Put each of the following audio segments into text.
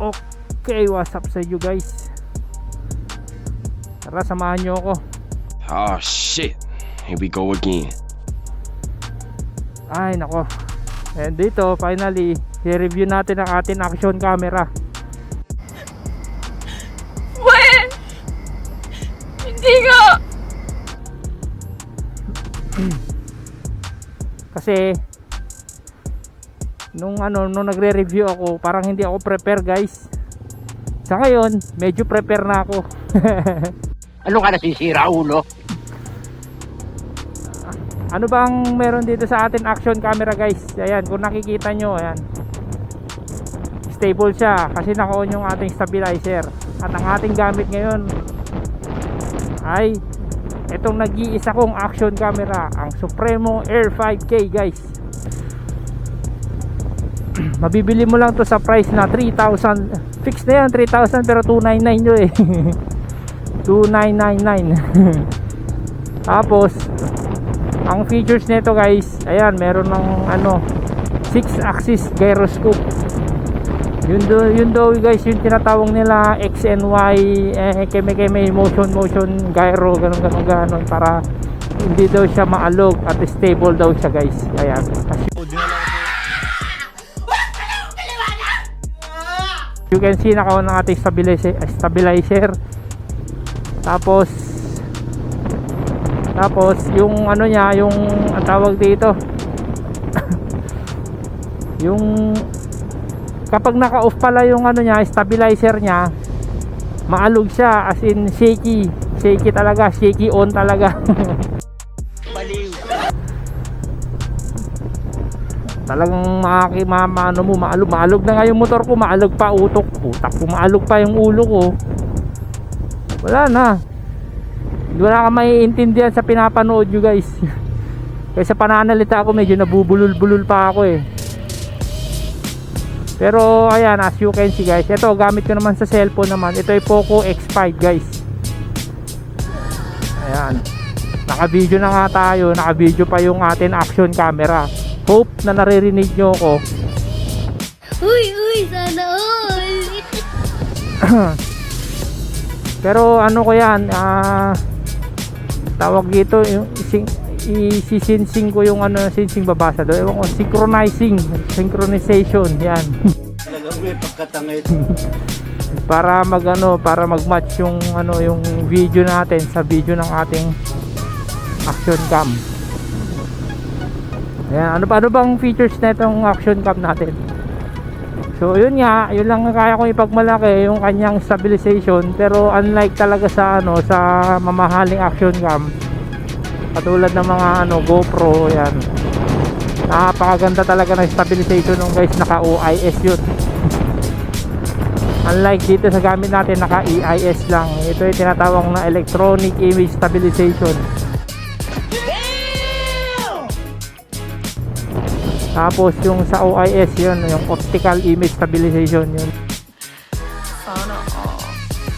Okay, what's up sa inyo guys? Tara, samahan nyo ako. Oh shit, here we go again. Ay nako. And dito, finally, i-review natin ang ating action camera. When? Hindi nga. Kasi nung nagre-review ako, parang hindi ako prepare guys. Sa ngayon, medyo prepare na ako. Ano ka nasisira, ulo? Ano bang meron dito sa atin action camera guys? Ayan, kung nakikita nyo, ayan, stable siya kasi naka-on yung ating stabilizer. At ang ating gamit ngayon ay itong nag-iisa kong action camera, ang Supremo Air 5K guys. Mabibili mo lang to sa price na 3,000. Fix na yan, 3,000, pero 299 nyo eh. 2,999. Tapos ang features nito guys, ayan, meron ng 6 axis gyroscope. Yun daw guys, yung tinatawag nila X and Y, keme motion gyro, ganun, para hindi daw siya maalog at stable daw siya guys. Ayan, you can see, naka-on ng ating stabilizer. Tapos yung niya, yung ang tawag dito yung kapag naka-off pala yung niya, stabilizer niya, maalog siya, as in shaky talaga, shaky on talaga. Baliw. Talagang maalog na nga yung motor ko, maalog pa utak ko, maalog pa yung ulo ko. Wala ka maiintindihan sa pinapanood nyo guys. Kaya sa pananalita ako, medyo nabubulol-bulol pa ako eh. Pero ayan, as you can see guys, ito gamit ko naman sa cellphone naman. Ito ay Poco X5 guys. Ayan, naka-video na nga tayo, naka-video pa yung atin action camera. Hope na naririnig nyo ako. Uy, sana all. Pero ko yan, tawag dito, yung isisinsing ko yung sinsing babasa doon. Ewan ko, synchronization, yan. Talagang may pagkatangit. Para mag-match yung yung video natin sa video ng ating action cam. Ayan, ano bang features na itong action cam natin? So yun nga, yun lang kaya kong ipagmalaki, yung kanyang stabilization. Pero unlike talaga sa sa mamahaling action cam, katulad ng mga GoPro, yan, napakaganda talaga ng stabilization nung guys, naka OIS yun. Unlike dito sa gamit natin, naka EIS lang. Ito ay tinatawag na electronic image stabilization. Tapos yung sa OIS, yun yung optical image stabilization, yun. Sana all.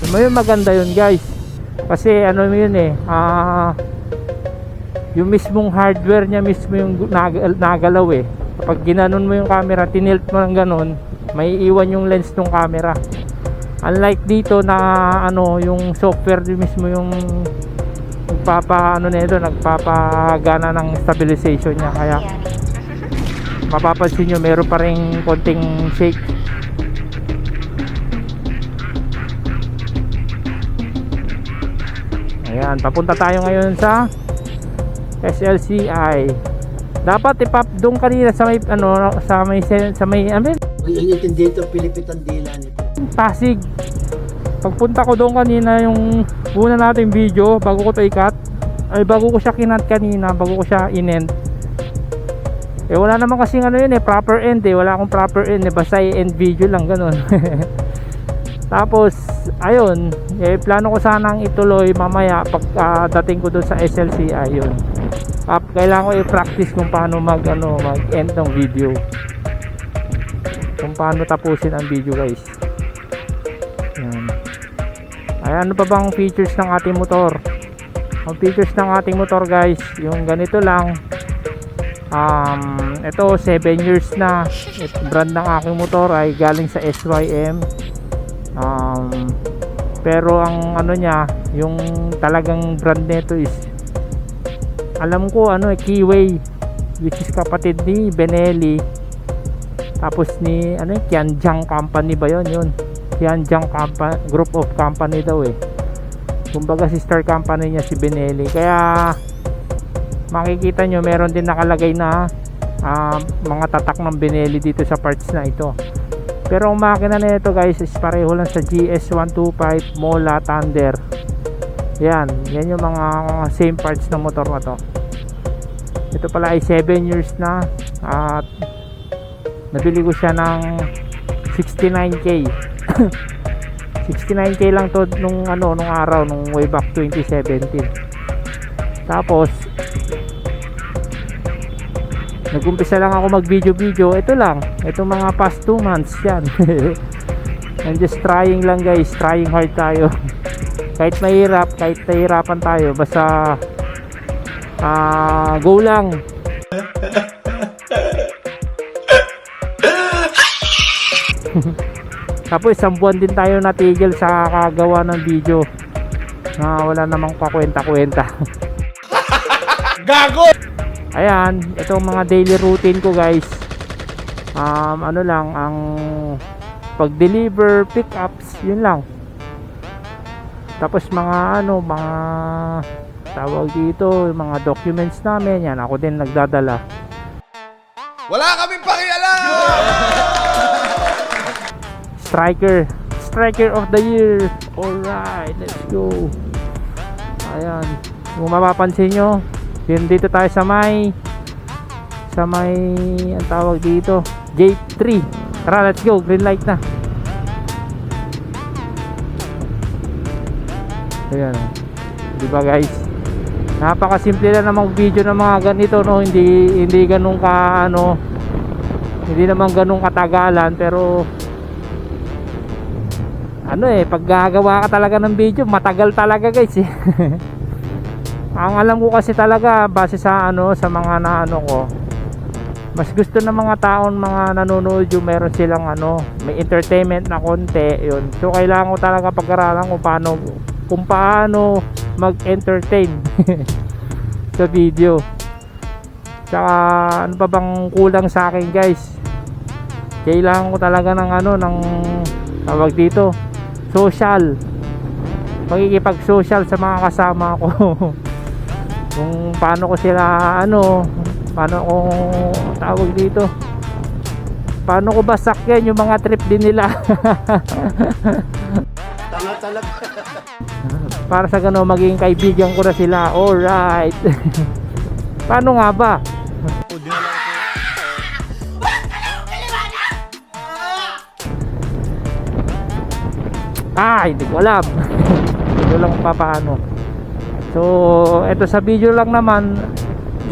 Yun, maganda yun guys, kasi yun yung mismong hardware niya mismo yung nagalaw eh. Kapag ginanon mo yung camera, tinilt mo ng ganon, may iwan yung lens ng camera. Unlike dito na yung software mismo yung nagpapagana ng stabilization niya. Kaya mapapansin nyo, meron pa rin konting shake. Ayan, papunta tayo ngayon sa SLCI. Dapat ipap doon kanina sa may Ang dito, Pilipit ang dila nito. Pasig. Pagpunta ko doon kanina, yung una nating video bago ko bago ko siya kinat kanina, bago ko siya inend. Wala naman kasi proper end wala akong proper end basta i-end video lang ganun. Tapos ayun, plano ko sanang ituloy mamaya pag dating ko doon sa SLCI. Ayun, kailangan ko i-practice kung paano mag-end ng video, kung paano tapusin ang video guys. Yan. Ay, ano pa bang features ng ating motor? Ang features ng ating motor guys, yung ganito lang. Ito 7 years na. Brand ng aking motor ay galing sa SYM. Pero ang ano niya, yung talagang brand nito is, alam ko ano, Keyway, which is kapatid ni Benelli, tapos ni ano, Tianjang Company ba yun? Tianjang Group of Company daw eh. Kumbaga sister company niya si Benelli. Kaya makikita nyo meron din nakalagay na mga tatak ng Benelli dito sa parts na ito. Pero ang makina na ito guys is pareho lang sa GS125 Mola Thunder. Yan yung mga same parts ng motor na to. Ito pala ay 7 years na at nabili ko siya ng 69k. 69k lang to nung araw, nung way back 2017. Tapos nag-umpisa lang ako mag video. Ito lang, itong mga past 2 months yan. I'm just trying lang guys, trying hard tayo. Kahit mahirap, kahit nahihirapan tayo, basta go lang. Tapos isang buwan din tayo natigil sa kagawa ng video na wala namang pakwenta-kwenta. Gago! Ayan, itong mga daily routine ko guys. Ano lang, ang pag-deliver, pick-ups, yun lang. Tapos mga mga tawag dito, yung mga documents namin, yan, ako din nagdadala. Wala kaming pakialam! Striker of the year. Alright, let's go. Ayan, kung mapapansin nyo, dito tayo sa may ang tawag dito, gate 3. Tara, let's go, green light na. Ayan, diba guys, napakasimple lang namang video ng mga ganito, no? Hindi ganun ka hindi naman ganun katagalan, pero pag gagawa ka talaga ng video, matagal talaga guys eh. Ang alam ko kasi talaga, base sa sa mga ko, mas gusto ng mga taon, mga nanonood, yung meron silang may entertainment na konti, yun. So kailangan ko talaga pag-aralan kung paano mag-entertain sa video. Tsaka ano pa bang kulang sa akin guys, kailangan ko talaga ng ng tawag dito, social, magkikipag-social sa mga kasama ko. Kung paano ko sila paano ko tawag dito, paano ko ba sakyan yung mga trip din nila. Tanga talaga. Para sa gano'n maging kaibigan ko na sila. Alright. Paano nga ba? Hindi ko alam. Hindi ko lang paano. So eto, sa video lang naman,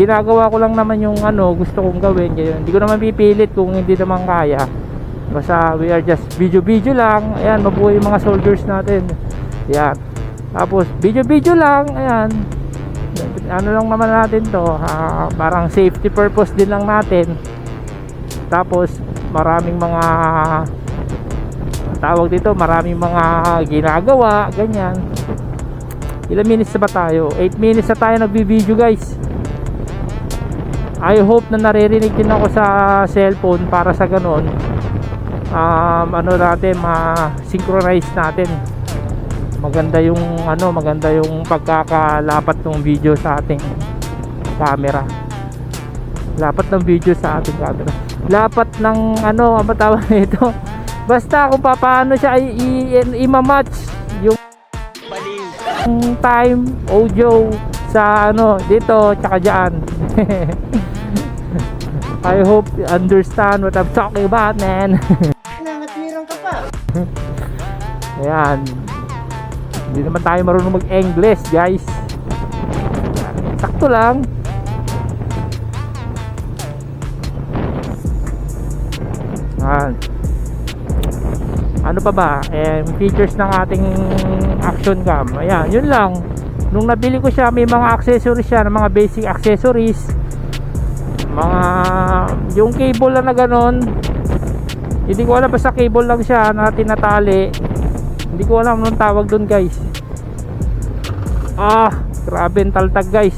ginagawa ko lang naman yung gusto kong gawin. Hindi ko naman pipilit kung hindi naman kaya. Basta we are just video lang. Ayan, mabuhay yung mga soldiers natin. Ayan. Tapos video lang. Ayan, lang naman natin to, parang safety purpose din lang natin. Tapos maraming mga tawag dito, maraming mga ginagawa, ganyan. Ilang minutes na ba tayo? 8 minutes na tayo nagbi-video guys. I hope na naririnig din ako sa cellphone, para sa ganon natin ma-synchronize natin. Maganda yung pagkakalapat ng video sa ating camera. Lapat ng video sa ating camera. Lapat ng ang tawag nito. Basta kung paano siya i-match yung time, audio sa dito tsaka dyan. I hope you understand what I'm talking about, man. Nangatwirang ka pa. Ayan, hindi naman tayo marunong mag-English guys. Sakto lang. Ayan. Ano pa ba? Features ng ating action cam. Ayan, yun lang. Nung nabili ko siya, may mga accessories siya, mga basic accessories. Yung cable lang na ganon. Hindi ko alam, basta cable lang siya na tinatali. Hindi ko alam anong tawag dun guys. Grabe ang taltag guys.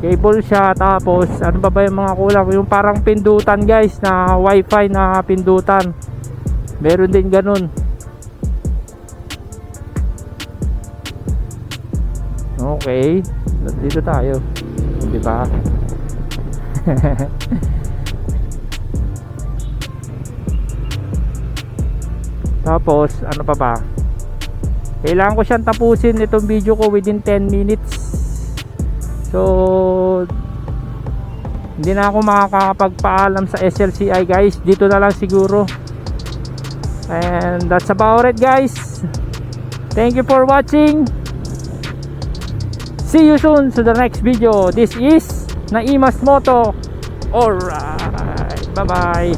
Cable siya, tapos ano pa ba yung mga kulang, yung parang pindutan guys, na wifi na pindutan, meron din ganun. Okay, dito tayo, di ba? Tapos ano pa ba, kailangan ko siyang tapusin itong video ko within 10 minutes. So hindi na ako makakapagpaalam sa SLCI guys, dito na lang siguro. And that's about it guys. Thank you for watching. See you soon to the next video. This is Naimas Moto. Alright, bye bye.